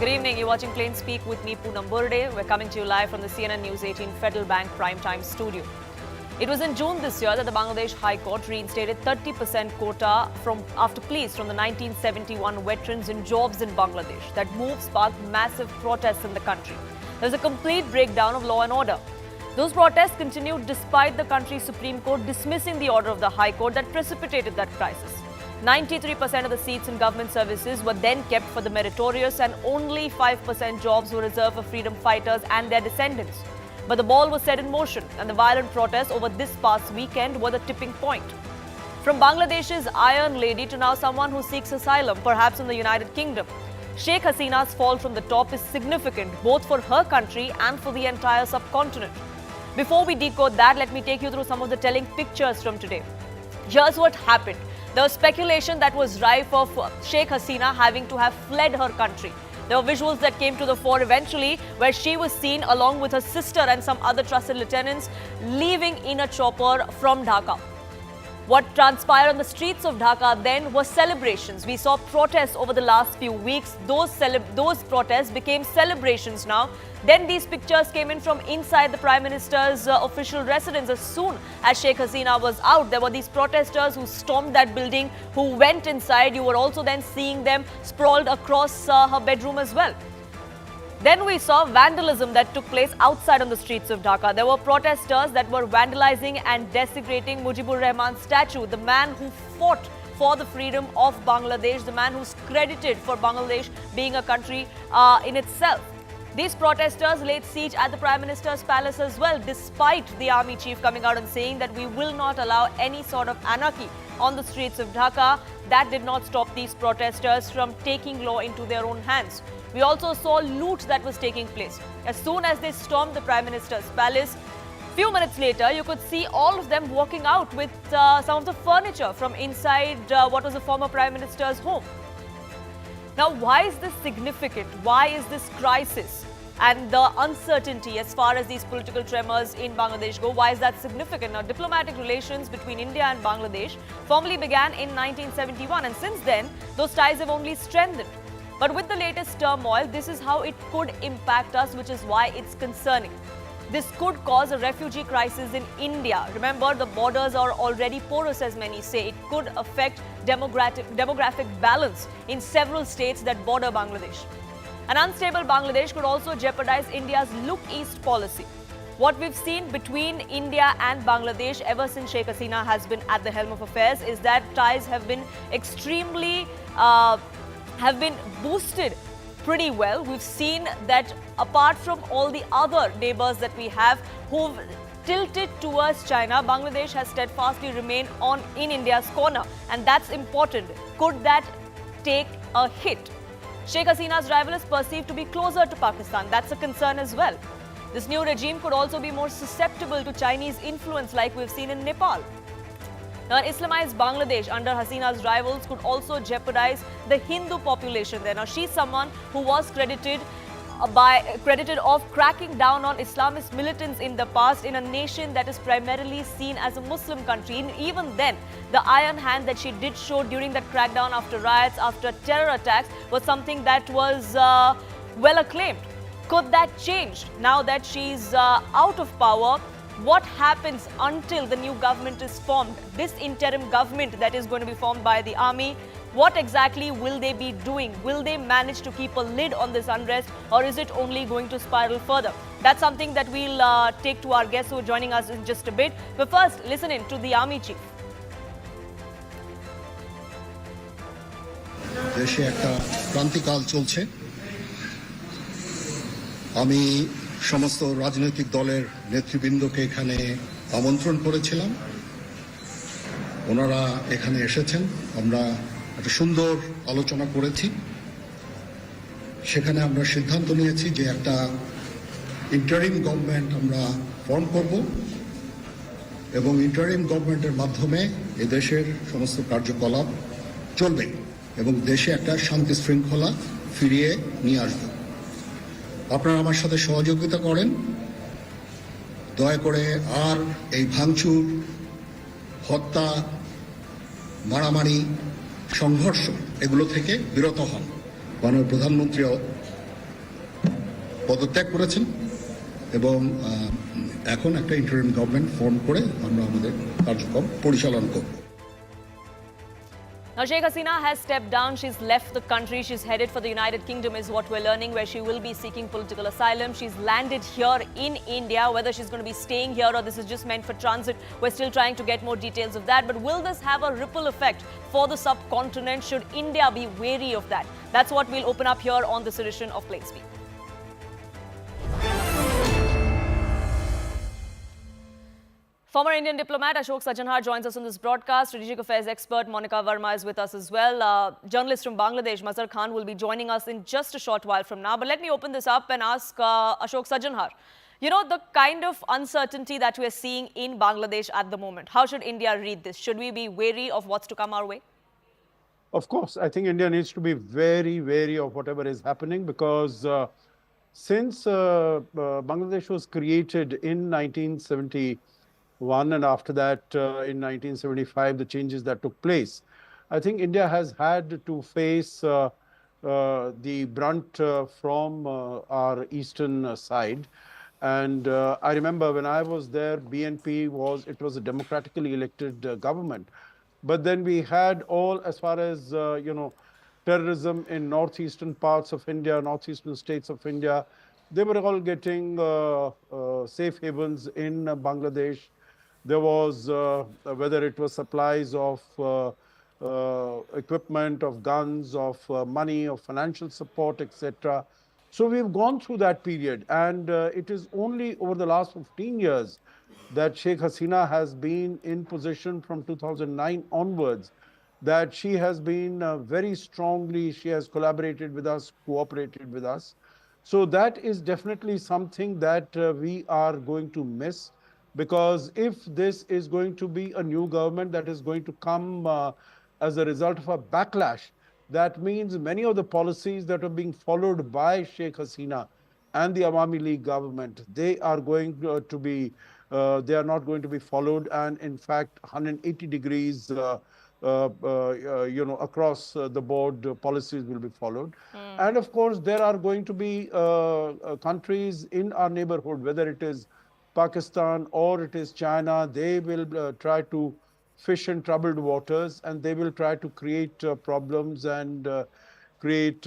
Good evening. You're watching Plain Speak with me, Poonam Burde. We're coming to you live from the CNN News 18 Federal Bank Primetime Studio. It was in June this year that the Bangladesh High Court reinstated 30% quota after pleas from the 1971 veterans in jobs in Bangladesh. That move sparked massive protests in the country. There's a complete breakdown of law and order. Those protests continued despite the country's Supreme Court dismissing the order of the High Court that precipitated that crisis. 93% of the seats in government services were then kept for the meritorious, and only 5% jobs were reserved for freedom fighters and their descendants. But the ball was set in motion, and the violent protests over this past weekend were the tipping point. From Bangladesh's Iron Lady to now someone who seeks asylum, perhaps in the United Kingdom, Sheikh Hasina's fall from the top is significant both for her country and for the entire subcontinent. Before we decode that, let me take you through some of the telling pictures from today. Here's what happened. There was speculation that was rife of Sheikh Hasina having to have fled her country. There were visuals that came to the fore eventually where she was seen along with her sister and some other trusted lieutenants leaving in a chopper from Dhaka. What transpired on the streets of Dhaka then were celebrations. We saw protests over the last few weeks. Those protests became celebrations now. Then these pictures came in from inside the Prime Minister's official residence. As soon as Sheikh Hasina was out, there were these protesters who stormed that building, who went inside. You were also then seeing them sprawled across her bedroom as well. Then we saw vandalism that took place outside on the streets of Dhaka. There were protesters that were vandalizing and desecrating Mujibur Rahman's statue, the man who fought for the freedom of Bangladesh, the man who's credited for Bangladesh being a country in itself. These protesters laid siege at the Prime Minister's palace as well, despite the army chief coming out and saying that we will not allow any sort of anarchy on the streets of Dhaka. That did not stop these protesters from taking law into their own hands. We also saw loot that was taking place. As soon as they stormed the Prime Minister's palace, few minutes later, you could see all of them walking out with some of the furniture from inside what was the former Prime Minister's home. Now, why is this significant? Why is this crisis and the uncertainty as far as these political tremors in Bangladesh go, why is that significant? Now, diplomatic relations between India and Bangladesh formally began in 1971, and since then, those ties have only strengthened. But with the latest turmoil, this is how it could impact us, which is why it's concerning. This could cause a refugee crisis in India. Remember, the borders are already porous, as many say. It could affect demographic balance in several states that border Bangladesh. An unstable Bangladesh could also jeopardize India's Look East policy. What we've seen between India and Bangladesh ever since Sheikh Hasina has been at the helm of affairs is that ties have been extremely boosted pretty well. We've seen that apart from all the other neighbors that we have who've tilted towards China, Bangladesh has steadfastly remained in India's corner, and that's important. Could that take a hit? Sheikh Hasina's rival is perceived to be closer to Pakistan. That's a concern as well. This new regime could also be more susceptible to Chinese influence like we've seen in Nepal. Now, an Islamized Bangladesh under Hasina's rivals could also jeopardize the Hindu population there. Now, she's someone who was credited of cracking down on Islamist militants in the past in a nation that is primarily seen as a Muslim country. And even then, the iron hand that she did show during that crackdown after riots, after terror attacks, was something that was well acclaimed. Could that change now that she's out of power? What happens until the new government is formed? This interim government that is going to be formed by the army, what exactly will they be doing? Will they manage to keep a lid on this unrest, or is it only going to spiral further? That's something that we'll take to our guests who are joining us in just a bit. But first, listen in to the army chief. দেশে একটা ক্রান্তিকাল চলছে। আমি সমস্ত রাজনৈতিক দলের নেতৃবৃন্দকে এখানে আমন্ত্রণ করেছিলাম। ওনারা এখানে এসেছেন। আমরা একটা সুন্দর আলোচনা করেছি। সেখানে আমরা সিদ্ধান্ত নিয়েছি যে একটা ইন্টারিম গভর্নমেন্ট আমরা ফর্ম করব এবং ইন্টারিম গভর্নমেন্টের মাধ্যমে এদেশের সমস্ত কার্যকলাপ চলবে এবং দেশে একটা শান্তি শৃঙ্খলা ফিরিয়ে নিয়ে আসবে। আপনারা আমার সাথে সহযোগিতা করেন। দয়া করে আর এই ভাঙচুর, হত্যা, মারামারি, সংঘর্ষ এগুলো থেকে বিরত হন। মাননীয় প্রধানমন্ত্রীও পদত্যাগ করেছেন এবং এখন একটা ইন্টারিম গভর্নমেন্ট ফর্ম করে আমরা আমাদের কার্যক্রম পরিচালনা করব। Now, Sheikh Hasina has stepped down. She's left the country. She's headed for the United Kingdom, is what we're learning, where she will be seeking political asylum. She's landed here in India. Whether she's going to be staying here or this is just meant for transit, we're still trying to get more details of that. But will this have a ripple effect for the subcontinent? Should India be wary of that? That's what we'll open up here on this edition of Plain Speak. Former Indian diplomat Ashok Sajanhar joins us on this broadcast. Strategic affairs expert Monica Verma is with us as well. Journalist from Bangladesh Mazhar Khan will be joining us in just a short while from now. But let me open this up and ask Ashok Sajanhar. You know, the kind of uncertainty that we're seeing in Bangladesh at the moment, how should India read this? Should we be wary of what's to come our way? Of course, I think India needs to be very wary of whatever is happening because since Bangladesh was created in 1971 and after that in 1975, the changes that took place, I think India has had to face the brunt from our eastern side. And I remember when I was there, BNP was a democratically elected government. But then we had all, as far as, terrorism in northeastern parts of India, northeastern states of India, they were all getting safe havens in Bangladesh. There was, whether it was supplies of equipment, of guns, of money, of financial support, etc. So we've gone through that period, and it is only over the last 15 years that Sheikh Hasina has been in position from 2009 onwards, that she has been very strongly, she has collaborated with us, cooperated with us. So that is definitely something that we are going to miss, because if this is going to be a new government that is going to come as a result of a backlash, that means many of the policies that are being followed by Sheikh Hasina and the Awami League government, they are going to be, they are not going to be followed, and in fact 180 degrees across the board policies will be followed. And of course, there are going to be countries in our neighborhood, whether it is Pakistan or it is China, they will try to fish in troubled waters, and they will try to create problems and create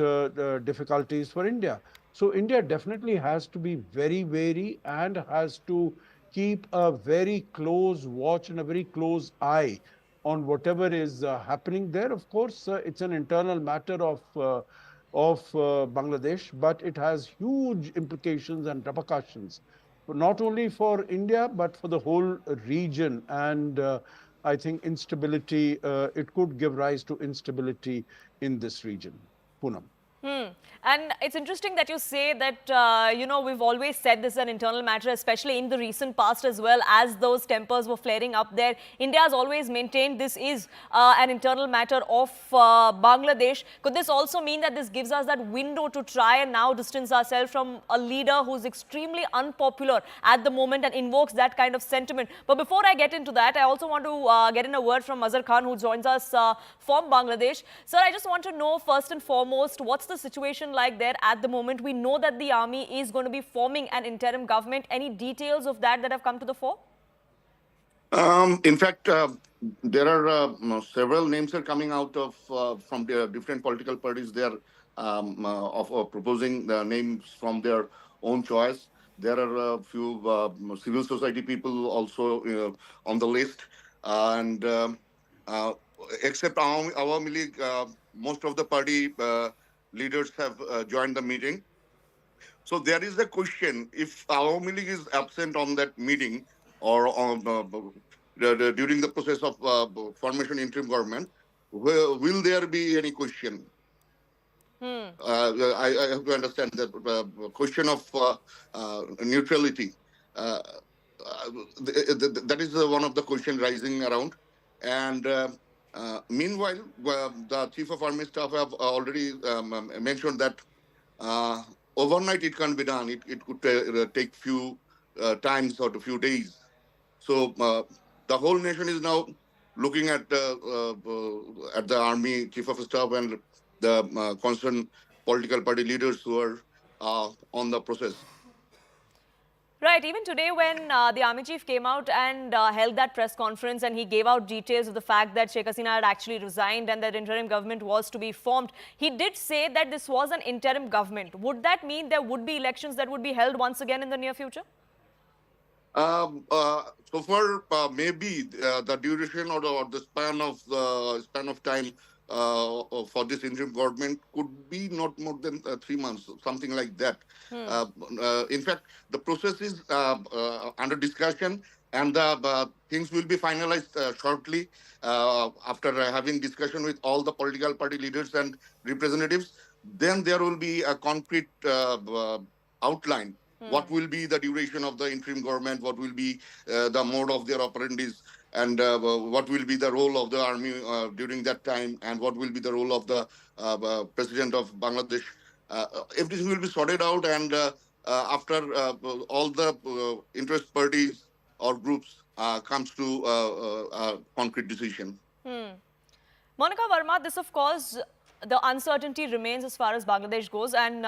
difficulties for India. So India definitely has to be very wary and has to keep a very close watch and a very close eye on whatever is happening there. Of course, it's an internal matter of Bangladesh, but it has huge implications and repercussions, not only for India, but for the whole region. And I think instability, it could give rise to instability in this region. Poonam. And it's interesting that you say that, we've always said this is an internal matter, especially in the recent past as well, as those tempers were flaring up there. India has always maintained this is an internal matter of Bangladesh. Could this also mean that this gives us that window to try and now distance ourselves from a leader who's extremely unpopular at the moment and invokes that kind of sentiment? But before I get into that, I also want to get in a word from Mazhar Khan, who joins us from Bangladesh. Sir, I just want to know, first and foremost, what's the situation like there at the moment? We know that the army is going to be forming an interim government. Any details of that have come to the fore? In fact, there are several names are coming out of from the different political parties. They are of proposing the names from their own choice. There are a few civil society people also on the list, and except Awami League, most of the party leaders have joined the meeting. So there is a question: if Awami League is absent on that meeting or on during the process of formation interim government, will there be any question? I have to understand that question of neutrality. That is one of the questions rising around. And meanwhile, the Chief of Army Staff have already mentioned that overnight it can't be done. It could take few times or a few days. So the whole nation is now looking at the Army Chief of Staff and the concerned political party leaders who are on the process. Right. Even today, when the army chief came out and held that press conference and he gave out details of the fact that Sheikh Hasina had actually resigned and that interim government was to be formed, he did say that this was an interim government. Would that mean there would be elections that would be held once again in the near future? So far, maybe the duration or the span of time for this interim government could be not more than 3 months, something like that. In fact, the process is under discussion, and the things will be finalized shortly after having discussion with all the political party leaders and representatives. Then there will be a concrete outline. What will be the duration of the interim government? What will be the mode of their operandis? And what will be the role of the army during that time? And what will be the role of the president of Bangladesh? Everything will be sorted out, and after all the interest parties or groups comes to concrete decision. Monica Verma, this of course, the uncertainty remains as far as Bangladesh goes, and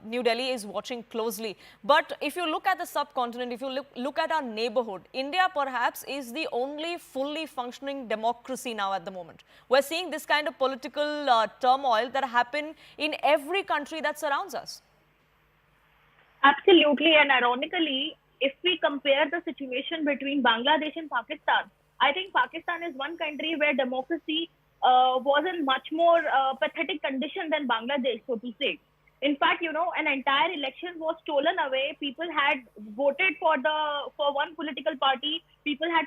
New Delhi is watching closely. But if you look at the subcontinent, if you look at our neighborhood, India perhaps is the only fully functioning democracy now at the moment. We're seeing this kind of political turmoil that happen in every country that surrounds us. Absolutely, and ironically, if we compare the situation between Bangladesh and Pakistan, I think Pakistan is one country where democracy was in much more pathetic condition than Bangladesh, so to say. In fact, you know, an entire election was stolen away. People had voted for one political party. People had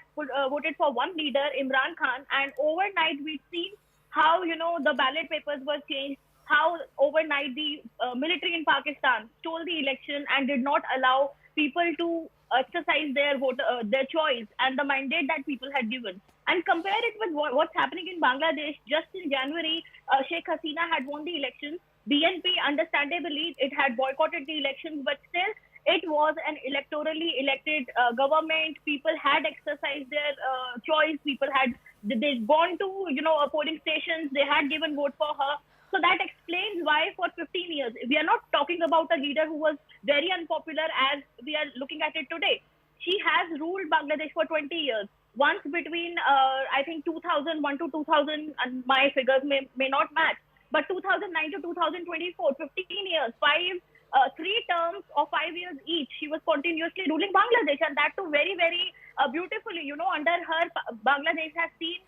voted for one leader, Imran Khan, and overnight we've seen how, you know, the ballot papers were changed, how overnight the military in Pakistan stole the election and did not allow people to exercise their choice and the mandate that people had given. And compare it with what's happening in Bangladesh. Just in January, Sheikh Hasina had won the elections. BNP, understandably, it had boycotted the elections, but still, it was an electorally elected government. People had exercised their choice. People had they'd gone to, you know, polling stations. They had given vote for her. So that explains why for 15 years, we are not talking about a leader who was very unpopular as we are looking at it today. She has ruled Bangladesh for 20 years. Once between, I think 2001 to 2000, and my figures may not match, but 2009 to 2024, 15 years, three terms of 5 years each, she was continuously ruling Bangladesh, and that too very, very beautifully. You know, under her, Bangladesh has seen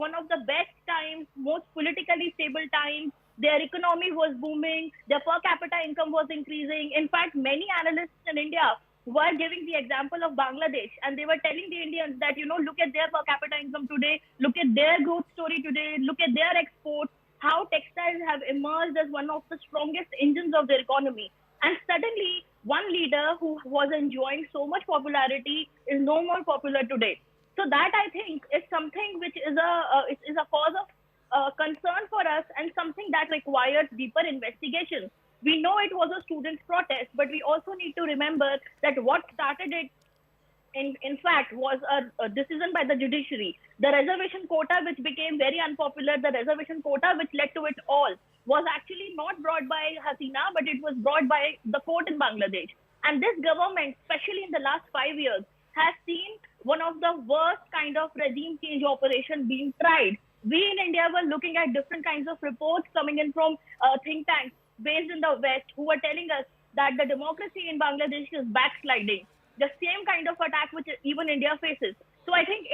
one of the best times, most politically stable times. Their economy was booming. Their per capita income was increasing. In fact, many analysts in India were giving the example of Bangladesh, and they were telling the Indians that, you know, look at their per capita income today, look at their growth story today, look at their exports, how textiles have emerged as one of the strongest engines of their economy. And suddenly, one leader who was enjoying so much popularity is no more popular today. So that, I think, is something which is a cause of concern for us, and something that requires deeper investigation. We know it was a students' protest, but we also need to remember that what started it, in fact, was a decision by the judiciary. The reservation quota, which became very unpopular, the reservation quota which led to it all, was actually not brought by Hasina, but it was brought by the court in Bangladesh. And this government, especially in the last 5 years, has seen one of the worst kind of regime change operation being tried. We in India were looking at different kinds of reports coming in from think tanks based in the West, who were telling us that the democracy in Bangladesh is backsliding. The same kind of attack which even India faces. So I think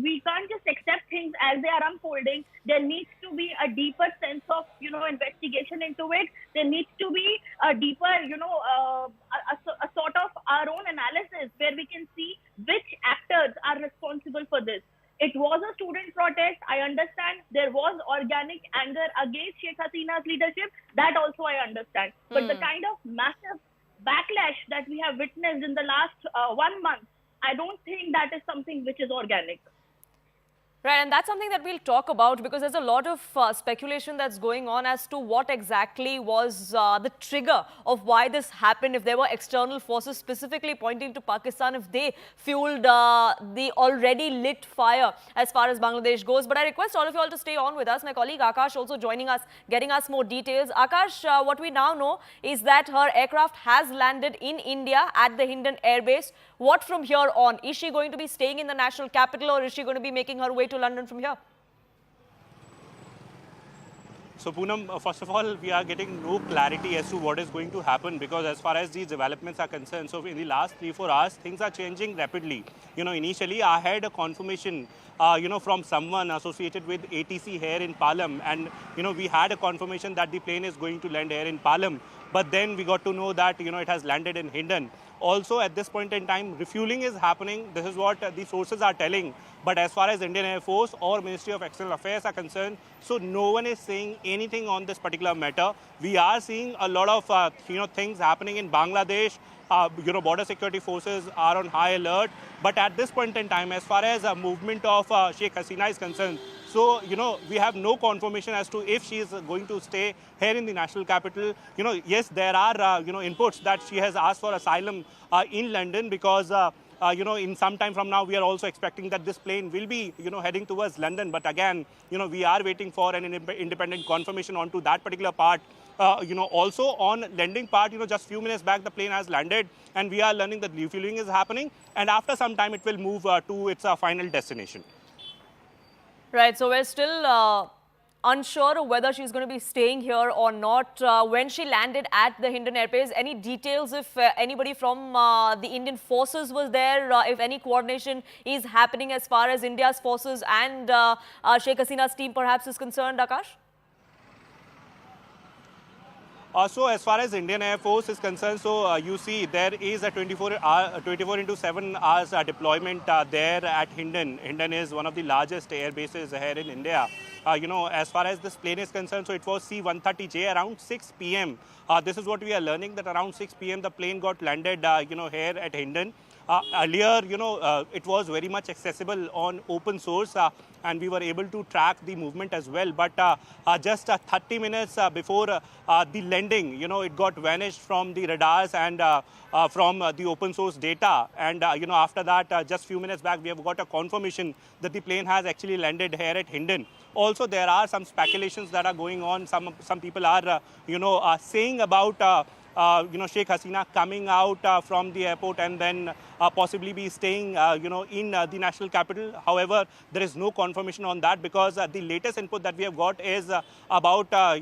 we can't just accept things as they are unfolding. There needs to be a deeper sense of, you know, investigation into it. There needs to be a deeper, you know, a sort of our own analysis where we can see which actors are responsible for this. It was a student protest. I understand there was organic anger against Sheikh Hasina's leadership. That also I understand. But the kind of massive backlash that we have witnessed in the last 1 month, I don't think that is something which is organic. Right, and that's something that we'll talk about because there's a lot of speculation that's going on as to what exactly was the trigger of why this happened. If there were external forces specifically pointing to Pakistan, if they fueled the already lit fire as far as Bangladesh goes. But I request all of you all to stay on with us. My colleague Akash also joining us, getting us more details. Akash, what we now know is that her aircraft has landed in India at the Hindon Air Base. What from here on? Is she going to be staying in the national capital or is she going to be making her way to London from here? So Poonam, first of all, we are getting no clarity as to what is going to happen because as far as these developments are concerned, so in the last 3-4 hours, things are changing rapidly. Initially I had a confirmation, from someone associated with ATC here in Palam, and, we had a confirmation that the plane is going to land here in Palam. But then we got to know that, it has landed in Hindon. Also, at this point in time, refueling is happening. This is what the sources are telling. But as far as Indian Air Force or Ministry of External Affairs are concerned, so no one is saying anything on this particular matter. We are seeing a lot of, things happening in Bangladesh. Border security forces are on high alert. But at this point in time, as far as movement of Sheikh Hasina is concerned, so, we have no confirmation as to if she is going to stay here in the national capital. Yes, there are, inputs that she has asked for asylum in London because, in some time from now, we are also expecting that this plane will be, heading towards London. But again, we are waiting for an independent confirmation onto that particular part. Also on landing part, just few minutes back, the plane has landed and we are learning that refueling is happening. And after some time, it will move to its final destination. Right, so we're still unsure of whether she's going to be staying here or not. When she landed at the Hindon Air Base, any details if anybody from the Indian forces was there, if any coordination is happening as far as India's forces and Sheikh Hasina's team perhaps is concerned, Akash? So as far as Indian Air Force is concerned, so you see there is a 24 into 7 hours deployment there at Hindon. Hindon is one of the largest air bases here in India. As far as this plane is concerned, so it was C-130J around 6 p.m. This is what we are learning, that around 6 p.m. the plane got landed, here at Hindon. Earlier, it was very much accessible on open source and we were able to track the movement as well. But just 30 minutes before the landing, it got vanished from the radars and from the open source data. And, after that, just few minutes back, we have got a confirmation that the plane has actually landed here at Hindon. Also, there are some speculations that are going on. Some people are, saying about Sheikh Hasina coming out from the airport and then possibly be staying, in the national capital. However, there is no confirmation on that because the latest input that we have got is about, her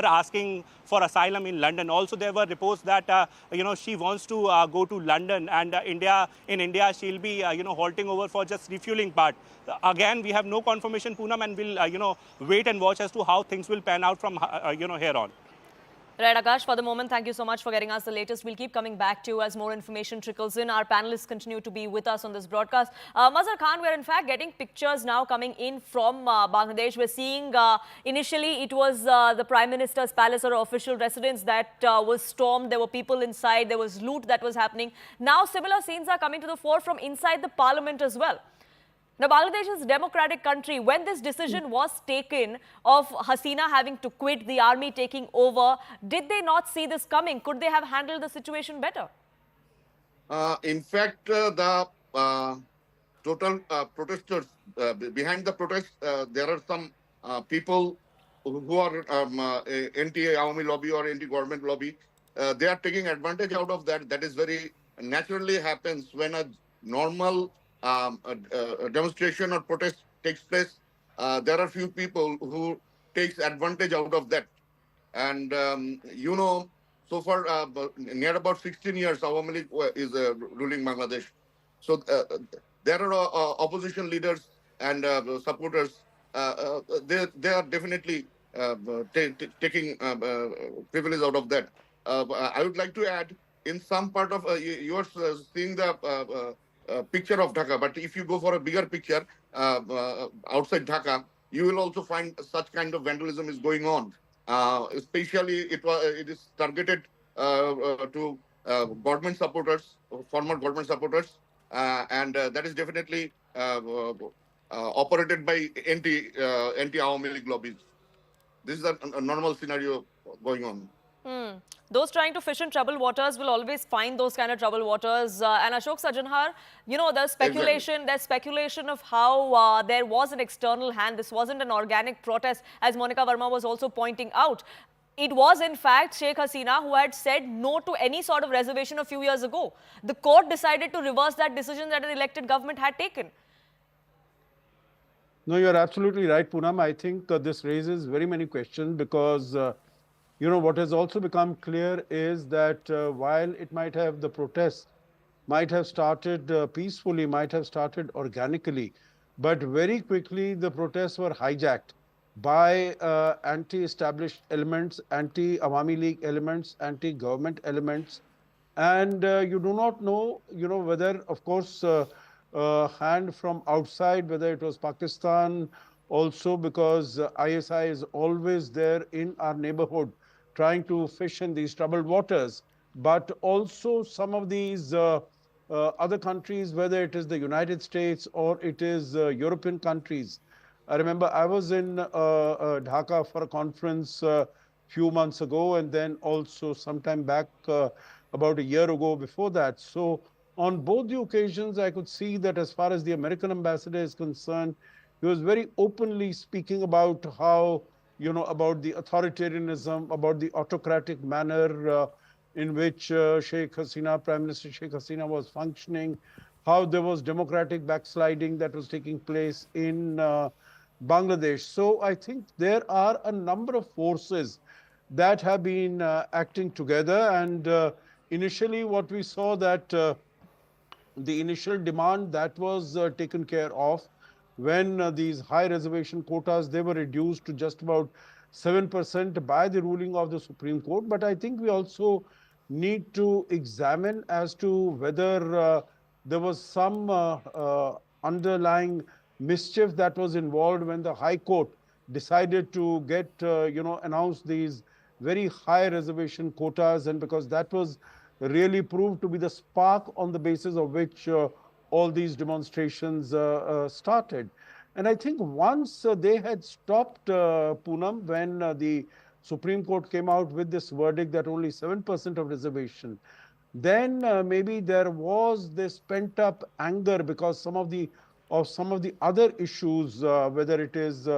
asking for asylum in London. Also, there were reports that, she wants to go to London and in India, she'll be, halting over for just refueling part. Again, we have no confirmation, Poonam, and we'll, wait and watch as to how things will pan out from, here on. Right, Akash, for the moment, thank you so much for getting us the latest. We'll keep coming back to you as more information trickles in. Our panelists continue to be with us on this broadcast. Mazhar Khan, we're in fact getting pictures now coming in from Bangladesh. We're seeing initially it was the Prime Minister's palace or official residence that was stormed. There were people inside. There was loot that was happening. Now similar scenes are coming to the fore from inside the parliament as well. Now, Bangladesh is a democratic country. When this decision was taken of Hasina having to quit, the army taking over, did they not see this coming? Could they have handled the situation better? In fact, the total protesters, behind the protest, there are some people who are anti-Awami lobby or anti-government lobby. They are taking advantage out of that. That is very naturally happens when a normal a demonstration or protest takes place. There are few people who takes advantage out of that. And, so far, near about 16 years, Awami League is ruling Bangladesh. So there are opposition leaders and supporters. They are definitely taking privilege out of that. I would like to add, in some part of, you are seeing the picture of Dhaka, but if you go for a bigger picture outside Dhaka, you will also find such kind of vandalism is going on. Especially it is targeted to government supporters, former government supporters, and that is definitely operated by anti Awami League lobbies. This is a normal scenario going on. Those trying to fish in troubled waters will always find those kind of troubled waters. And Ashok Sajanhar, you know, Exactly. there's speculation of how there was an external hand. This wasn't an organic protest, as Monica Verma was also pointing out. It was, in fact, Sheikh Hasina who had said no to any sort of reservation a few years ago. The court decided to reverse that decision that an elected government had taken. No, you're absolutely right, Poonam. I think this raises very many questions because, you know, what has also become clear is that while it might have the protests might have started peacefully, might have started organically, but very quickly the protests were hijacked by anti-established elements, anti-Awami League elements, anti-government elements, and you do not know, you know, whether, of course, hand from outside, whether it was Pakistan, also because ISI is always there in our neighborhood, trying to fish in these troubled waters, but also some of these other countries, whether it is the United States or it is European countries. I remember I was in Dhaka for a conference few months ago, and then also sometime back about a year ago before that. So on both the occasions, I could see that as far as the American ambassador is concerned, he was very openly speaking about how, you know, about the authoritarianism, about the autocratic manner in which Sheikh Hasina, Prime Minister Sheikh Hasina was functioning, how there was democratic backsliding that was taking place in Bangladesh. So I think there are a number of forces that have been acting together. And initially what we saw that the initial demand that was taken care of when these high reservation quotas, they were reduced to just about 7% by the ruling of the Supreme Court. But I think we also need to examine as to whether there was some underlying mischief that was involved when the High Court decided to get, you know, announce these very high reservation quotas, and because that was really proved to be the spark on the basis of which all these demonstrations started. And I think once they had stopped, Poonam, when the Supreme Court came out with this verdict that only 7% of reservation, then maybe there was this pent up anger because some of the other issues, whether it is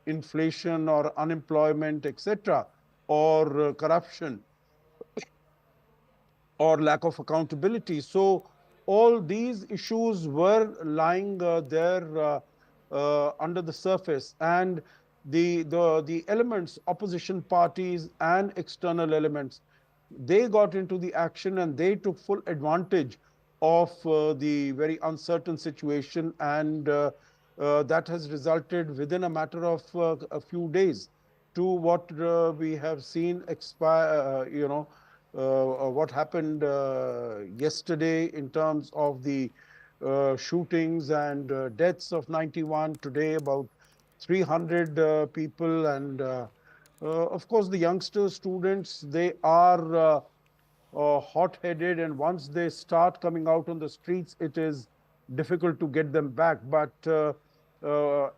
inflation or unemployment, etc., or corruption, or lack of accountability. So all these issues were lying there under the surface, and the elements, opposition parties and external elements, they got into the action and they took full advantage of the very uncertain situation, and that has resulted within a matter of a few days to what we have seen expire, what happened yesterday in terms of the shootings and deaths of 91, today about 300 people. And of course, the youngster students, they are hot-headed, and once they start coming out on the streets, it is difficult to get them back. But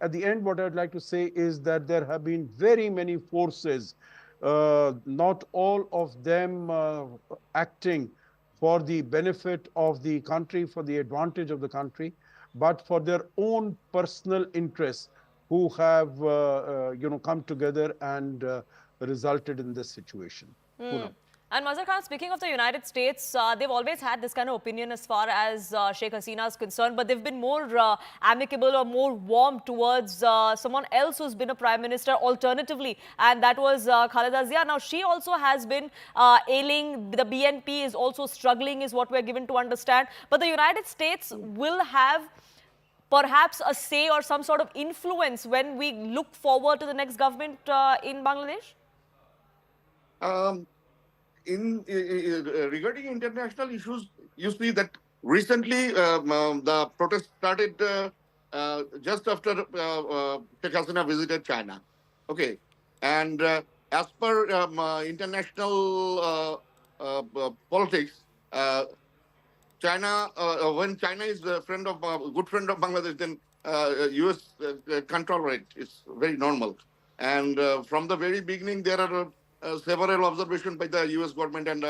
at the end, what I'd like to say is that there have been very many forces, not all of them acting for the benefit of the country, for the advantage of the country, but for their own personal interests, who have come together and resulted in this situation. Poonam. And Mazhar Khan, speaking of the United States, they've always had this kind of opinion as far as Sheikh Hasina is concerned, but they've been more amicable or more warm towards someone else who's been a prime minister alternatively, and that was Khaleda Zia. Now, she also has been ailing. The BNP is also struggling, is what we're given to understand. But the United States will have perhaps a say or some sort of influence when we look forward to the next government in Bangladesh? Regarding international issues, you see that recently the protest started just after Sheikh Hasina visited China. Okay, and as per international politics, China, when China is a friend of good friend of Bangladesh, then U.S. Can't tolerate. It's very normal. And from the very beginning, there are several observations by the U.S. government, and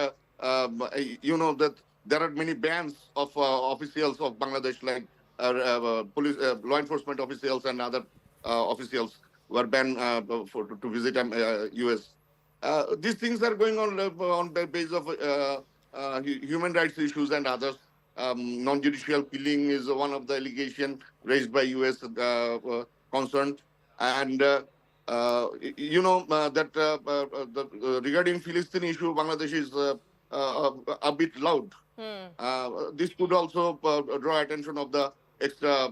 you know that there are many bans of officials of Bangladesh, like police, law enforcement officials, and other officials were banned to visit U.S. These things are going on the basis of human rights issues and others. Non-judicial killing is one of the allegations raised by U.S. Concerned, and you know that regarding Philistine issue, Bangladesh is a bit loud. This could also draw attention of the extra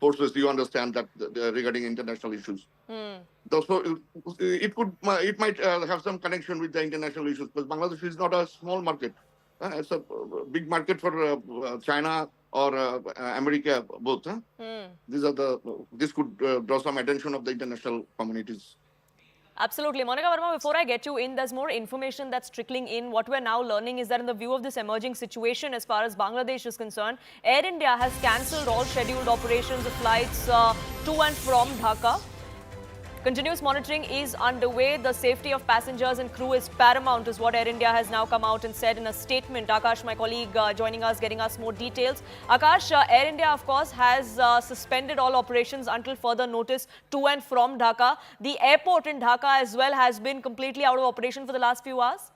forces. You understand that regarding international issues. So it might have some connection with the international issues, because Bangladesh is not a small market. It's a big market for China or America both. This could draw some attention of the international communities. Absolutely. Monica Verma, before I get you in, there's more information that's trickling in. What we're now learning is that in the view of this emerging situation, as far as Bangladesh is concerned, Air India has cancelled all scheduled operations of flights to and from Dhaka. Continuous monitoring is underway. The safety of passengers and crew is paramount, is what Air India has now come out and said in a statement. Akash, my colleague, joining us, getting us more details. Akash, Air India, of course, has suspended all operations until further notice to and from Dhaka. The airport in Dhaka as well has been completely out of operation for the last few hours.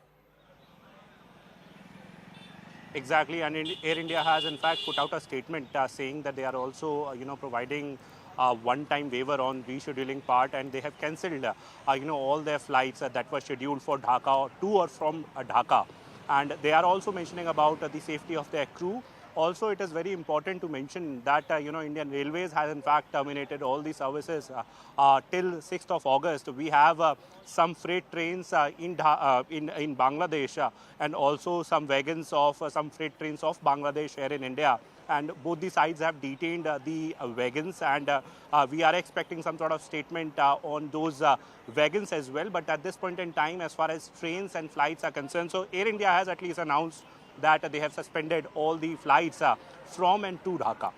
Exactly, and Air India has in fact put out a statement saying that they are also, providing a one-time waiver on rescheduling part, and they have cancelled, all their flights that were scheduled for Dhaka to or from Dhaka, and they are also mentioning about the safety of their crew. Also, it is very important to mention that Indian Railways has in fact terminated all the services till 6th of August. We have some freight trains in Bangladesh and also some wagons of some freight trains of Bangladesh here in India. And both the sides have detained the wagons, and we are expecting some sort of statement on those wagons as well. But at this point in time, as far as trains and flights are concerned, so Air India has at least announced that they have suspended all the flights from and to Dhaka.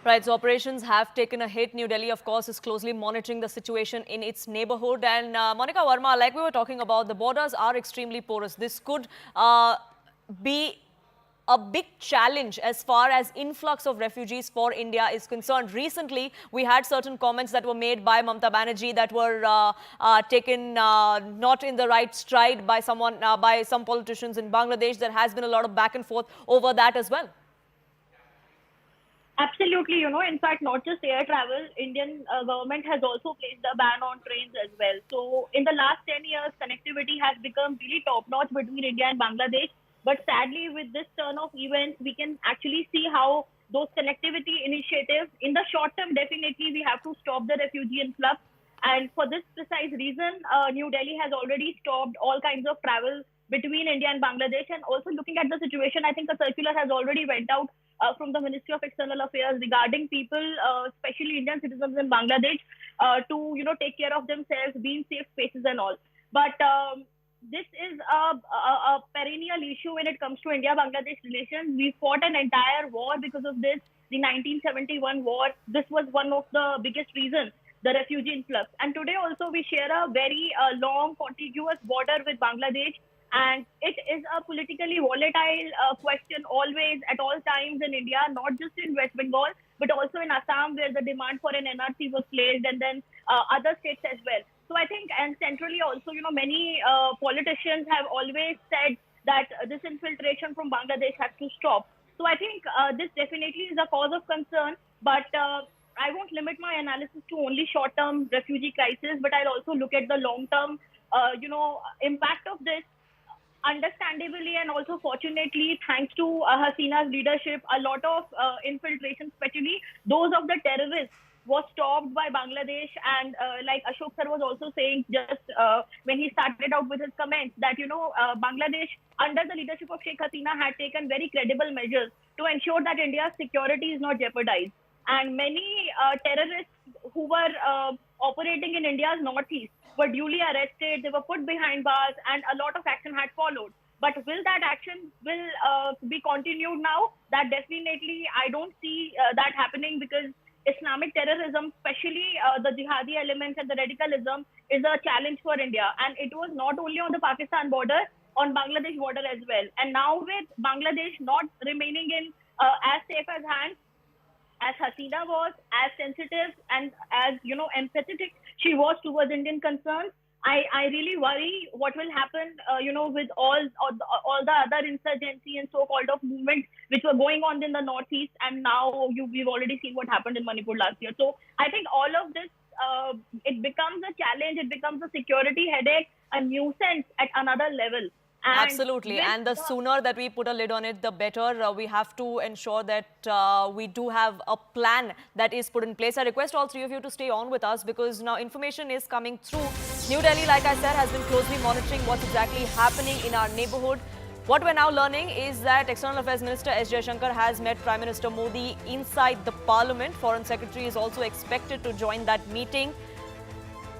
Right, so operations have taken a hit. New Delhi, of course, is closely monitoring the situation in its neighborhood. And Monica Verma, like we were talking about, the borders are extremely porous. This could be a big challenge as far as influx of refugees for India is concerned. Recently, we had certain comments that were made by Mamata Banerjee that were taken not in the right stride by by some politicians in Bangladesh. There has been a lot of back and forth over that as well. Absolutely, in fact, not just air travel, Indian government has also placed a ban on trains as well. So in the last 10 years, connectivity has become really top-notch between India and Bangladesh. But sadly, with this turn of events, we can actually see how those connectivity initiatives, in the short term, definitely we have to stop the refugee influx. And for this precise reason, New Delhi has already stopped all kinds of travel between India and Bangladesh. And also looking at the situation, I think a circular has already went out from the Ministry of External Affairs regarding people, especially Indian citizens in Bangladesh, to take care of themselves, be in safe spaces and all. But this is a perennial issue when it comes to India-Bangladesh relations. We fought an entire war because of this. The 1971 war, this was one of the biggest reasons, the refugee influx. And today also we share a very long, contiguous border with Bangladesh. And it is a politically volatile question always, at all times in India, not just in West Bengal, but also in Assam, where the demand for an NRC was placed, and then other states as well. So I think, and centrally also, many politicians have always said that this infiltration from Bangladesh has to stop. So I think this definitely is a cause of concern, but I won't limit my analysis to only short-term refugee crisis, but I'll also look at the long-term, impact of this. Understandably and also fortunately, thanks to Hasina's leadership, a lot of infiltration, especially those of the terrorists, was stopped by Bangladesh. And like Ashok sir was also saying just when he started out with his comments that, Bangladesh, under the leadership of Sheikh Hasina, had taken very credible measures to ensure that India's security is not jeopardized. And many terrorists who were operating in India's northeast were duly arrested, they were put behind bars, and a lot of action had followed. But will that action will be continued now? That definitely I don't see that happening, because Islamic terrorism, especially the jihadi elements and the radicalism, is a challenge for India. And it was not only on the Pakistan border, on Bangladesh border as well. And now with Bangladesh not remaining in as safe as hands as Hasina was, as sensitive and as empathetic she was towards Indian concerns, I really worry what will happen, with all the other insurgency and so-called of movements which were going on in the northeast, and now we've already seen what happened in Manipur last year. So I think all of this, it becomes a challenge, it becomes a security headache, a nuisance at another level. And Absolutely. And the sooner that we put a lid on it, the better. We have to ensure that we do have a plan that is put in place. I request all three of you to stay on with us, because now information is coming through. New Delhi, like I said, has been closely monitoring what's exactly happening in our neighborhood. What we're now learning is that External Affairs Minister S. Jaishankar has met Prime Minister Modi inside the Parliament. Foreign Secretary is also expected to join that meeting.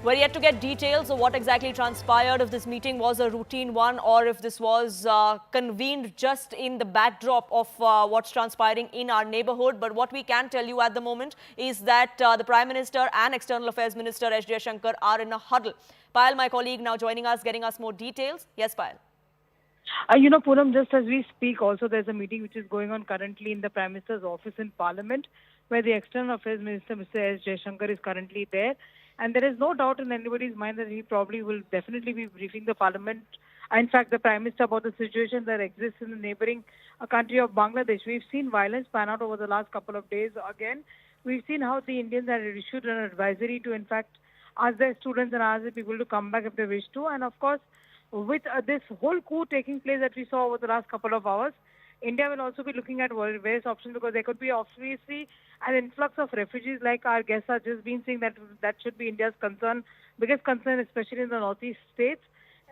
We're yet to get details of what exactly transpired, if this meeting was a routine one or if this was convened just in the backdrop of what's transpiring in our neighborhood. But what we can tell you at the moment is that the Prime Minister and External Affairs Minister S. Jaishankar are in a huddle. Payal, my colleague, now joining us, getting us more details. Yes, Payal. Poonam, just as we speak, also there's a meeting which is going on currently in the Prime Minister's office in Parliament, where the External Affairs Minister, Mr. S. Jaishankar, is currently there. And there is no doubt in anybody's mind that he probably will definitely be briefing the Parliament, in fact, the Prime Minister, about the situation that exists in the neighboring country of Bangladesh. We've seen violence pan out over the last couple of days. Again, we've seen how the Indians had issued an advisory to, in fact, ask their students and ask the people to come back if they wish to. And of course, with this whole coup taking place that we saw over the last couple of hours, India will also be looking at various options, because there could be obviously an influx of refugees, like our guests are just been saying, that should be India's biggest concern, especially in the northeast states,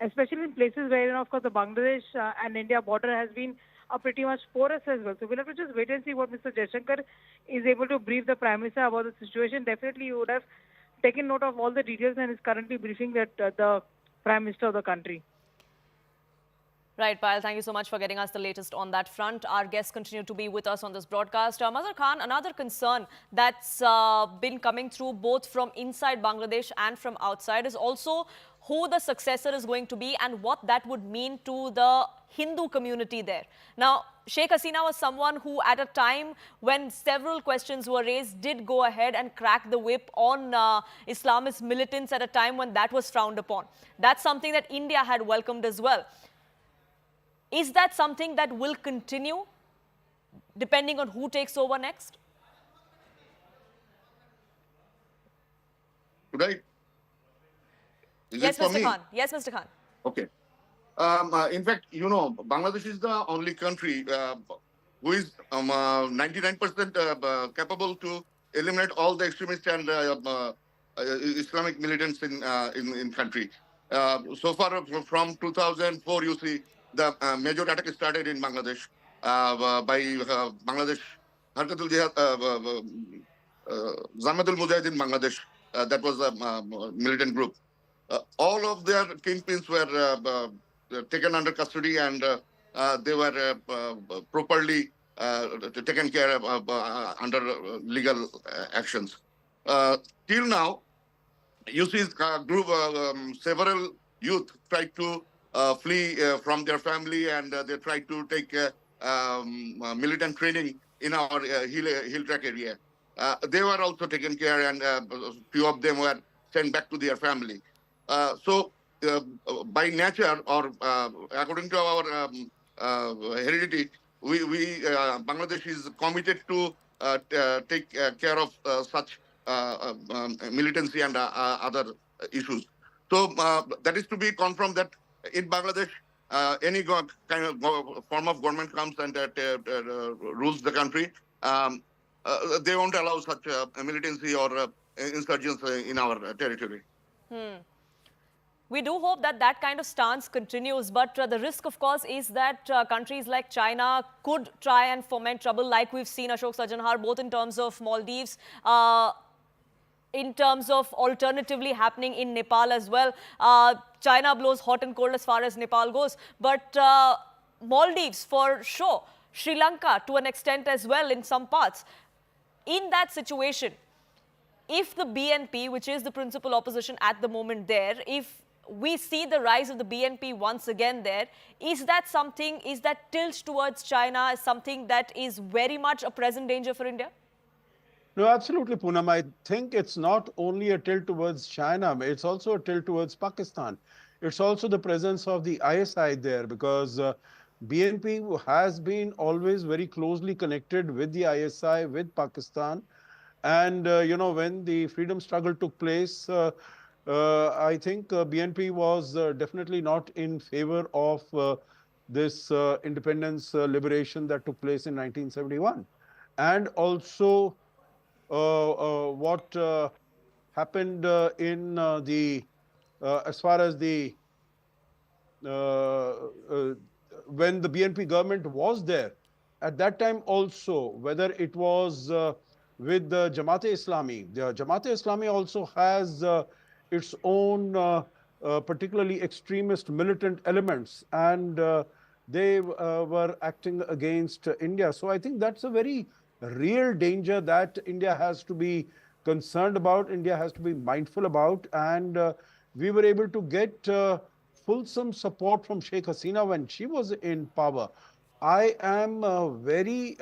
especially in places where, of course, the Bangladesh and India border has been pretty much porous as well. So we'll have to just wait and see what Mr. Jaishankar is able to brief the Prime Minister about the situation. Definitely, you would have taken note of all the details and is currently briefing the Prime Minister of the country. Right, Payal, thank you so much for getting us the latest on that front. Our guests continue to be with us on this broadcast. Mazhar Khan, another concern that's been coming through both from inside Bangladesh and from outside is also who the successor is going to be and what that would mean to the Hindu community there. Now, Sheikh Hasina was someone who, at a time when several questions were raised, did go ahead and crack the whip on Islamist militants at a time when that was frowned upon. That's something that India had welcomed as well. Is that something that will continue depending on who takes over next? Right. Yes, Mr. Khan. Yes, Mr. Khan. Okay. In fact, Bangladesh is the only country who is 99% capable to eliminate all the extremists and Islamic militants in country. So far, from 2004, you see, the major attack started in Bangladesh by Bangladesh Harkatul Jihad, Zamatul Mujahideen Bangladesh. That was a militant group. All of their kingpins were taken under custody, and they were properly taken care of under legal actions. Till now, you see several youth tried to flee from their family, and they tried to take militant training in our hill track area. They were also taken care, and few of them were sent back to their family. So by nature, or according to our heredity, Bangladesh is committed to take care of such militancy and other issues. So that is to be confirmed that in Bangladesh, any kind of form of government comes and rules the country, they won't allow such militancy or insurgents in our territory. We do hope that that kind of stance continues, but the risk, of course, is that countries like China could try and foment trouble, like we've seen Ashok Sajanhar, both in terms of Maldives. in terms of alternatively happening in Nepal as well. China blows hot and cold as far as Nepal goes, but Maldives for sure, Sri Lanka to an extent as well in some parts. In that situation, if the BNP, which is the principal opposition at the moment there, if we see the rise of the BNP once again there, is that something, is that tilt towards China something that is very much a present danger for India? No, absolutely, Poonam. I think it's not only a tilt towards China, it's also a tilt towards Pakistan. It's also the presence of the ISI there, because BNP has been always very closely connected with the ISI, with Pakistan. And, when the freedom struggle took place, I think BNP was definitely not in favor of this independence liberation that took place in 1971. And also, what happened in as far as the when the BNP government was there, at that time also, whether it was with the Jamaat-e-Islami, the Jamaat-e-Islami also has its own particularly extremist militant elements, and they were acting against India. So I think that's a very real danger that India has to be concerned about, India has to be mindful about. And we were able to get fulsome support from Sheikh Hasina when she was in power. I am very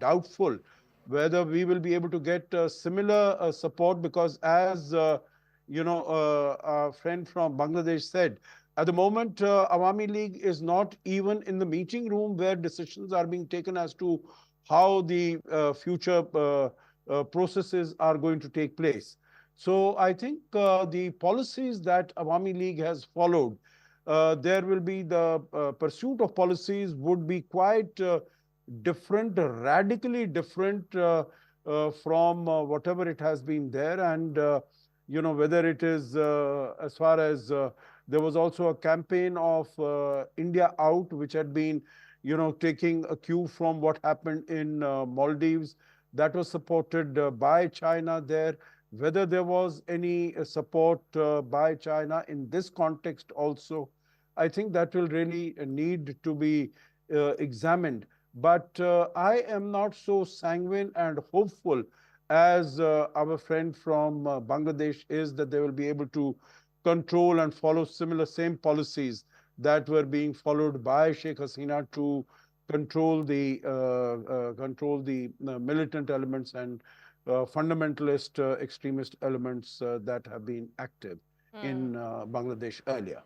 doubtful whether we will be able to get similar support, because as our friend from Bangladesh said, at the moment, Awami League is not even in the meeting room where decisions are being taken as to how the future processes are going to take place. So I think the policies that Awami League has followed, there will be the pursuit of policies would be quite different, radically different from whatever it has been there. And, whether it is as far as there was also a campaign of India Out, which had been taking a cue from what happened in Maldives, that was supported by China there. Whether there was any support by China in this context also, I think that will really need to be examined. But I am not so sanguine and hopeful as our friend from Bangladesh is, that they will be able to control and follow same policies that were being followed by Sheikh Hasina to control the militant elements and fundamentalist extremist elements that have been active in Bangladesh earlier.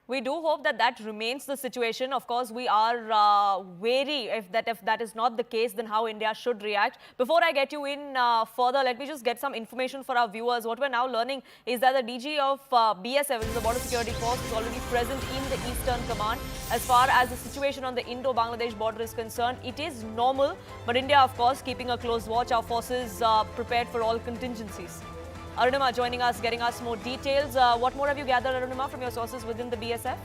We do hope that that remains the situation. Of course, we are wary if that is not the case, then how India should react. Before I get you in further, let me just get some information for our viewers. What we're now learning is that the DG of BSF, which is the Border Security Force, is already present in the Eastern Command. As far as the situation on the Indo-Bangladesh border is concerned, it is normal. But India, of course, keeping a close watch. Our forces prepared for all contingencies. Arunima joining us, getting us more details. What more have you gathered, Arunima, from your sources within the BSF?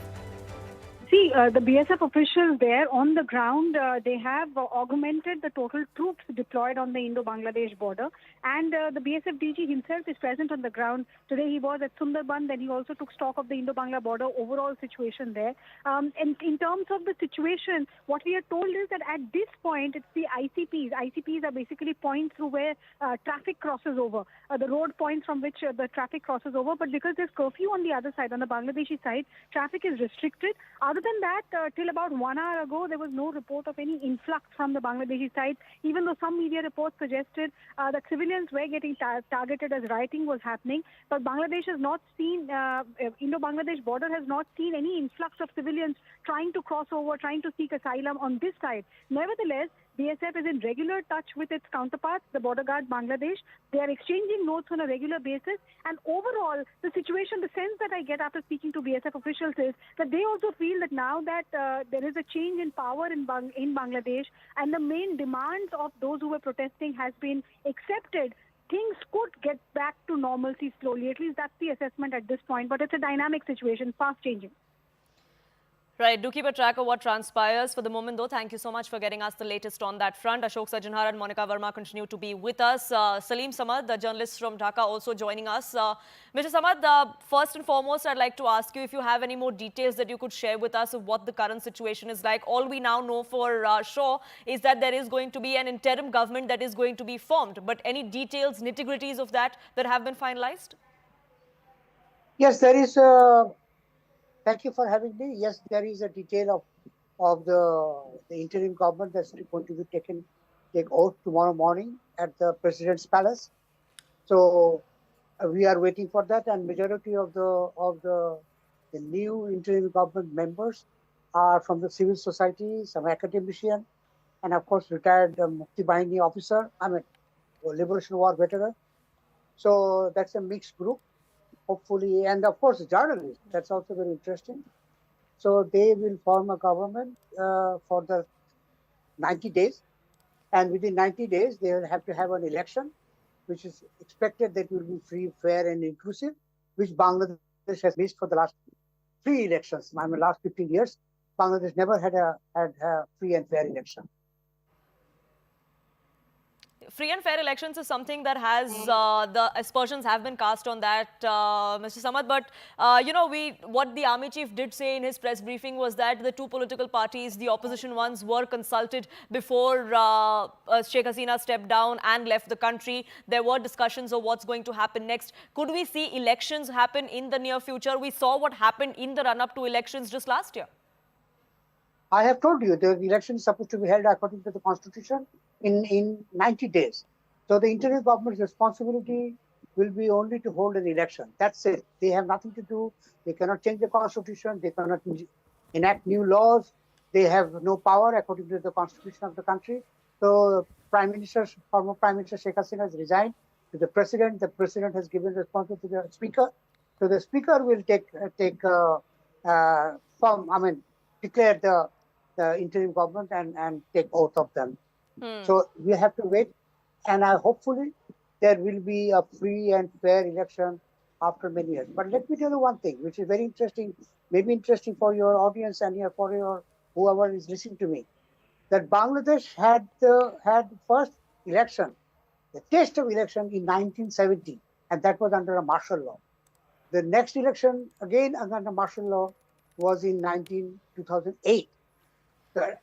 See, the BSF officials there on the ground, they have augmented the total troops deployed on the Indo-Bangladesh border. And the BSF DG himself is present on the ground. Today he was at Sundarban, then he also took stock of the Indo-Bangla border overall situation there. And in terms of the situation, what we are told is that at this point, it's the ICPs. ICPs are basically points through where traffic crosses over, the road points from which the traffic crosses over. But because there's curfew on the other side, on the Bangladeshi side, traffic is restricted. Other than that, till about 1 hour ago, there was no report of any influx from the Bangladeshi side, even though some media reports suggested that civilians were getting targeted as rioting was happening. But Bangladesh has not seen, Indo-Bangladesh border has not seen any influx of civilians trying to cross over, trying to seek asylum on this side. Nevertheless, BSF is in regular touch with its counterparts, the border guard Bangladesh. They are exchanging notes on a regular basis. And overall, the situation, the sense that I get after speaking to BSF officials is that they also feel that now that there is a change in power in Bangladesh and the main demands of those who were protesting has been accepted, things could get back to normalcy slowly. At least that's the assessment at this point. But it's a dynamic situation, fast changing. Right, do keep a track of what transpires. For the moment, though, thank you so much for getting us the latest on that front. Ashok Sajanhar and Monica Verma continue to be with us. Salim Samad, the journalist from Dhaka, also joining us. Mr. Samad, first and foremost, I'd like to ask you if you have any more details that you could share with us of what the current situation is like. All we now know for sure is that there is going to be an interim government that is going to be formed. But any details, nitty-gritties of that have been finalized? Yes, there is. Thank you for having me. Yes, there is a detail of the interim government that's going to be take oath tomorrow morning at the president's palace. So we are waiting for that, and majority of the new interim government members are from the civil society, some academician, and of course retired Mukti Bahini officer. I mean, Liberation War veteran. So that's a mixed group. Hopefully, and of course, journalists. That's also very interesting. So they will form a government for the 90 days. And within 90 days, they will have to have an election, which is expected that will be free, fair, and inclusive, which Bangladesh has missed for the last 3 elections. I mean, last 15 years, Bangladesh never had a free and fair election. Free and fair elections is something that has, the aspersions have been cast on that, Mr. Samad. But, you know, what the army chief did say in his press briefing was that the two political parties, the opposition ones, were consulted before Sheikh Hasina stepped down and left the country. There were discussions of what's going to happen next. Could we see elections happen in the near future? We saw what happened in the run-up to elections just last year. I have told you the election is supposed to be held according to the constitution in 90 days. So the interim government's responsibility will be only to hold an election. That's it. They have nothing to do. They cannot change the constitution. They cannot enact new laws. They have no power according to the constitution of the country. So former Prime Minister Sheikh Hasina has resigned to the president. The president has given responsibility to the speaker. So the speaker will declare the interim government and take oath of them. So we have to wait, and hopefully there will be a free and fair election after many years. But let me tell you one thing, which is very interesting, maybe interesting for your audience and for your whoever is listening to me, that Bangladesh had the first election, the taste of election in 1970, and that was under a martial law. The next election, again under martial law, was in 2008.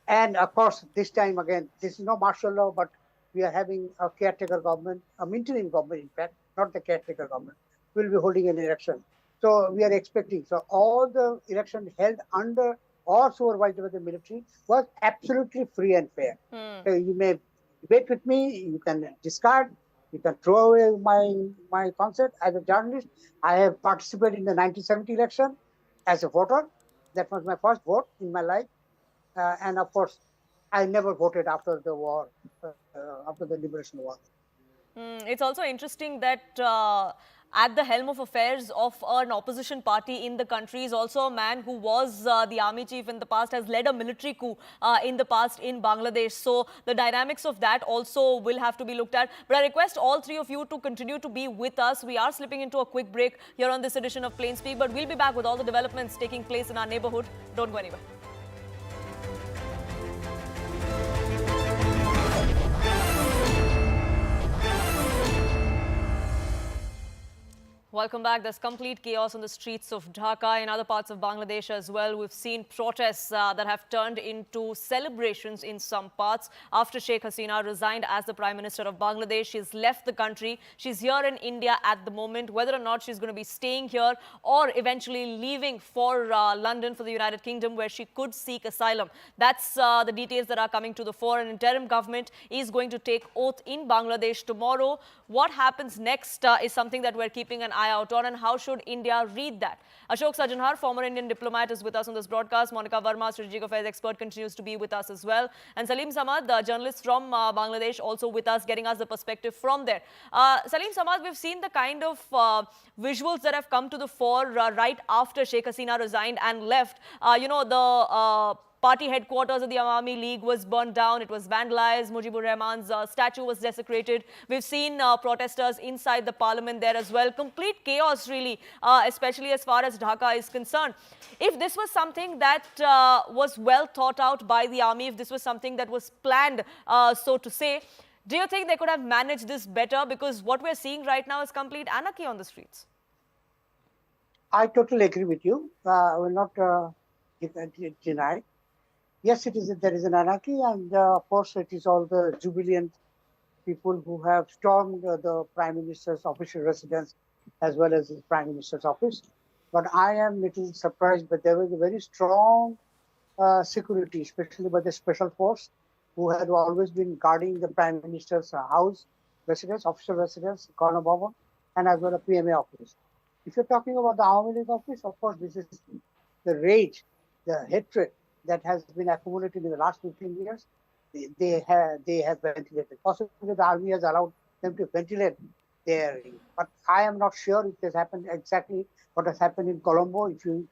And of course, this time again, this is no martial law, but we are having a caretaker government, a interim government, in fact, not the caretaker government, will be holding an election. So we are expecting. So all the elections held under or supervised by the military was absolutely free and fair. So you may debate with me, you can discard, you can throw away my concept. As a journalist, I have participated in the 1970 election as a voter. That was my first vote in my life. And of course, I never voted after the war, after the Liberation War. It's also interesting that at the helm of affairs of an opposition party in the country is also a man who was the army chief in the past, has led a military coup in the past in Bangladesh. So the dynamics of that also will have to be looked at. But I request all three of you to continue to be with us. We are slipping into a quick break here on this edition of Plain Speak, but we'll be back with all the developments taking place in our neighborhood. Don't go anywhere. Welcome back. There's complete chaos on the streets of Dhaka. In other parts of Bangladesh as well, we've seen protests that have turned into celebrations in some parts after Sheikh Hasina resigned as the Prime Minister of Bangladesh. She's left the country. She's here in India at the moment. Whether or not she's going to be staying here or eventually leaving for London, for the United Kingdom, where she could seek asylum. That's the details that are coming to the fore. An interim government is going to take oath in Bangladesh tomorrow. What happens next is something that we're keeping an eye out on, and how should India read that? Ashok Sajanhar, former Indian diplomat, is with us on this broadcast. Monica Verma, strategic affairs expert, continues to be with us as well. And Salim Samad, the journalist from Bangladesh, also with us, getting us the perspective from there. Salim Samad, we've seen the kind of visuals that have come to the fore right after Sheikh Hasina resigned and left. You know, the party headquarters of the Awami League was burned down. It was vandalized. Mujibur Rahman's statue was desecrated. We've seen protesters inside the parliament there as well. Complete chaos, really, especially as far as Dhaka is concerned. If this was something that was well thought out by the army, if this was something that was planned, so to say, do you think they could have managed this better? Because what we're seeing right now is complete anarchy on the streets. I totally agree with you. I will not deny. Yes, there is an anarchy, and of course, it is all the jubilant people who have stormed the Prime Minister's official residence as well as the Prime Minister's office. But I am little surprised, but there was a very strong security, especially by the special force, who had always been guarding the Prime Minister's house, residence, official residence, Corner Bhavan, and as well as PMA office. If you're talking about the Awami League office, of course, this is the rage, the hatred that has been accumulated in the last 15 years. They have ventilated. Possibly the army has allowed them to ventilate their. But I am not sure if this happened exactly what has happened in Colombo. If you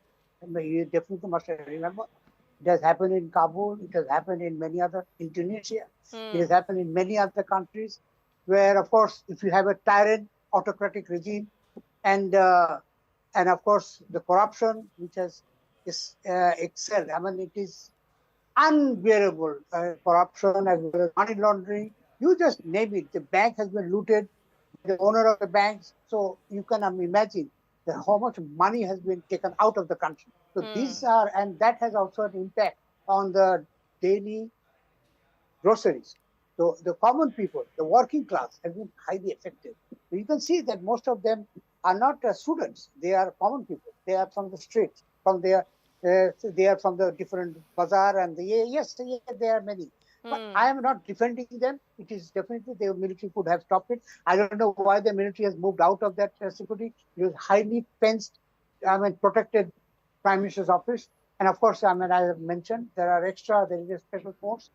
definitely must remember. It has happened in Kabul. It has happened in many other, in Tunisia. It has happened in many other countries where, of course, if you have a tyrant, autocratic regime, and of course, the corruption, which has excelled. I mean, it is unbearable. Corruption as well as money laundering. You just name it. The bank has been looted. The owner of the banks. So you can imagine how much money has been taken out of the country. So these are, and that has also an impact on the daily groceries. So the common people, the working class, have been highly affected. So you can see that most of them are not students; they are common people. They are from the streets, they are from the different bazaar, and yes, there are many. But I am not defending them. It is definitely the military could have stopped it. I don't know why the military has moved out of that security. It was highly fenced, protected Prime Minister's office. And of course, I have mentioned there is a special force.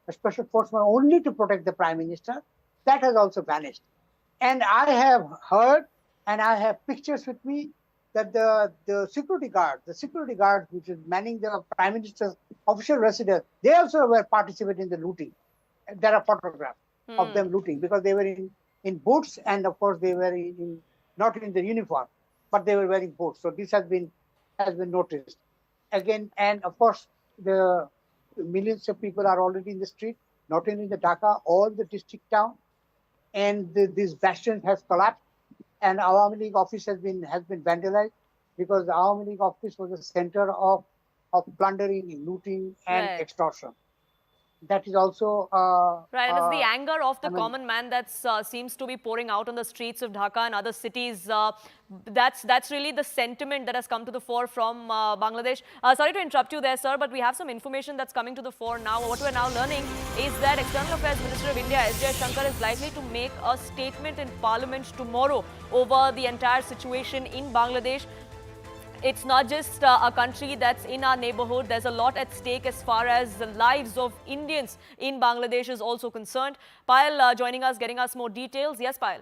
A special force was only to protect the Prime Minister. That has also vanished. And I have heard, and I have pictures with me, that the security guard, which is manning the Prime Minister's official residence, they also were participating in the looting. There are photographs of them looting because they were in boots, and of course they were not in the uniform, but they were wearing boots. So this has been noticed again, and of course the millions of people are already in the street, not only in the Dhaka, all the district town, and this bastion has collapsed. And Awami League office has been vandalized because the Awami League office was the center of plundering, looting, and extortion. That is also right, and it's the anger of the common man that seems to be pouring out on the streets of Dhaka and other cities. That's really the sentiment that has come to the fore from Bangladesh. Sorry to interrupt you there, sir, but we have some information that's coming to the fore now. What we're now learning is that External Affairs Minister of India, S. Shankar, is likely to make a statement in Parliament tomorrow over the entire situation in Bangladesh. It's not just a country that's in our neighborhood. There's a lot at stake as far as the lives of Indians in Bangladesh is also concerned. Payal joining us, getting us more details. Yes, Payal.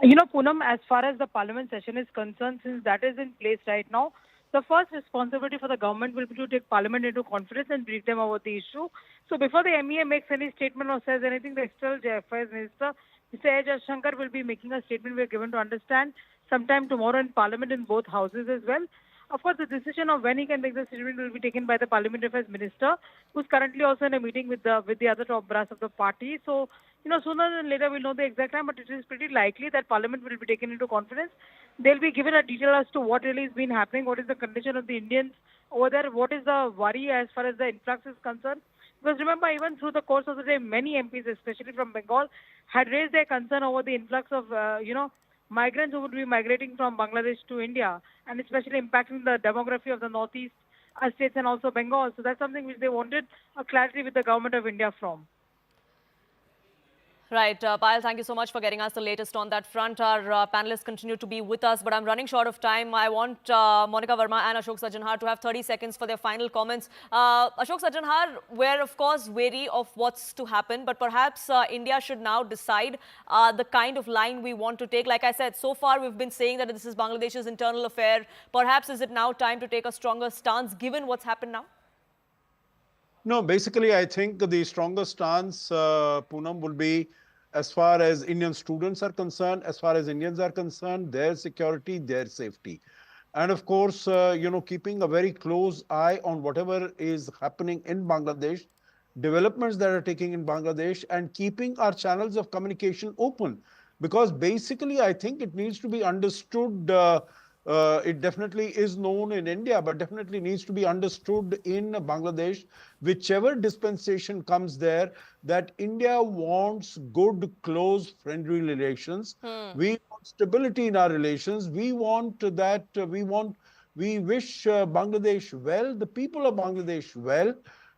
You know, Poonam, as far as the parliament session is concerned, since that is in place right now, the first responsibility for the government will be to take parliament into conference and brief them about the issue. So before the MEA makes any statement or says anything, the External Affairs Minister, Mr. S. Shankar, will be making a statement. We are given to understand sometime tomorrow in Parliament in both houses as well. Of course, the decision of when he can make the statement will be taken by the Parliamentary Affairs Minister, who's currently also in a meeting with the other top brass of the party. So, you know, sooner than later we'll know the exact time, but it is pretty likely that Parliament will be taken into conference. They'll be given a detail as to what really has been happening, what is the condition of the Indians over there, what is the worry as far as the influx is concerned. Because remember, even through the course of the day, many MPs, especially from Bengal, had raised their concern over the influx of, migrants who would be migrating from Bangladesh to India, and especially impacting the demography of the northeast states and also Bengal. So that's something which they wanted a clarity with the government of India from. Right. Payal, thank you so much for getting us the latest on that front. Our panelists continue to be with us, but I'm running short of time. I want Monica Verma and Ashok Sajjanhar to have 30 seconds for their final comments. Ashok Sajjanhar, we're of course wary of what's to happen, but perhaps India should now decide the kind of line we want to take. Like I said, so far we've been saying that this is Bangladesh's internal affair. Perhaps is it now time to take a stronger stance given what's happened now? No, basically, I think the strongest stance, Poonam, will be as far as Indian students are concerned, as far as Indians are concerned, their security, their safety. And of course, keeping a very close eye on whatever is happening in Bangladesh, developments that are taking in Bangladesh, and keeping our channels of communication open. Because basically, I think it needs to be understood. It definitely is known in India, but definitely needs to be understood in Bangladesh, whichever dispensation comes there, that India wants good, close, friendly relations. We want stability in our relations. We want that, we wish Bangladesh well, the people of Bangladesh well.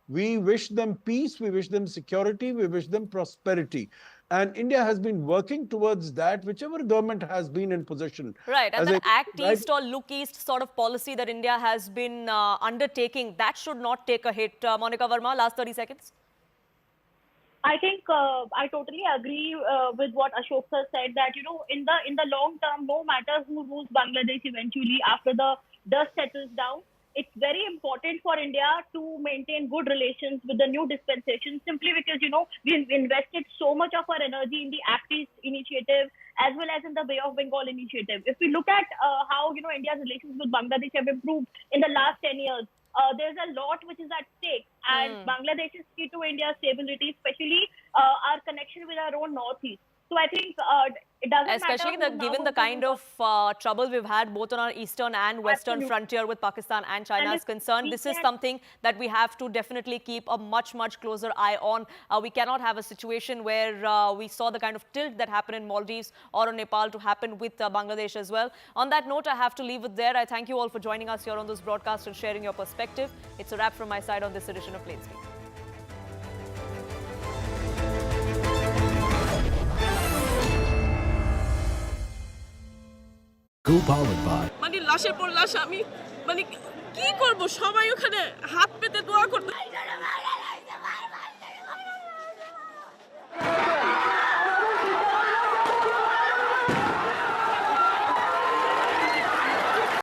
We wish them peace, we wish them security, we wish them prosperity. And India has been working towards that, whichever government has been in position. Right, and As that I Act right, East or Look East sort of policy that India has been undertaking, that should not take a hit. Monica Verma, last 30 seconds. I think I totally agree with what Ashok sir said, that in the long term, no matter who rules Bangladesh eventually after the dust settles down, it's very important for India to maintain good relations with the new dispensation, simply because we've invested so much of our energy in the Act East initiative as well as in the Bay of Bengal initiative. If we look at how India's relations with Bangladesh have improved in the last 10 years, there's a lot which is at stake, and Bangladesh is key to India's stability, especially our connection with our own northeast. So I think it doesn't Especially matter. given the kind of trouble we've had both on our eastern and western frontier with Pakistan and China is concerned, this is something that we have to definitely keep a much, much closer eye on. We cannot have a situation where we saw the kind of tilt that happened in Maldives or in Nepal to happen with Bangladesh as well. On that note, I have to leave it there. I thank you all for joining us here on this broadcast and sharing your perspective. It's a wrap from my side on this edition of Plain Speak. Co-powered by মানে লাশের পর লাশ আমি মানে কি করব, সবাই ওখানে হাত পেতে দোয়া করতে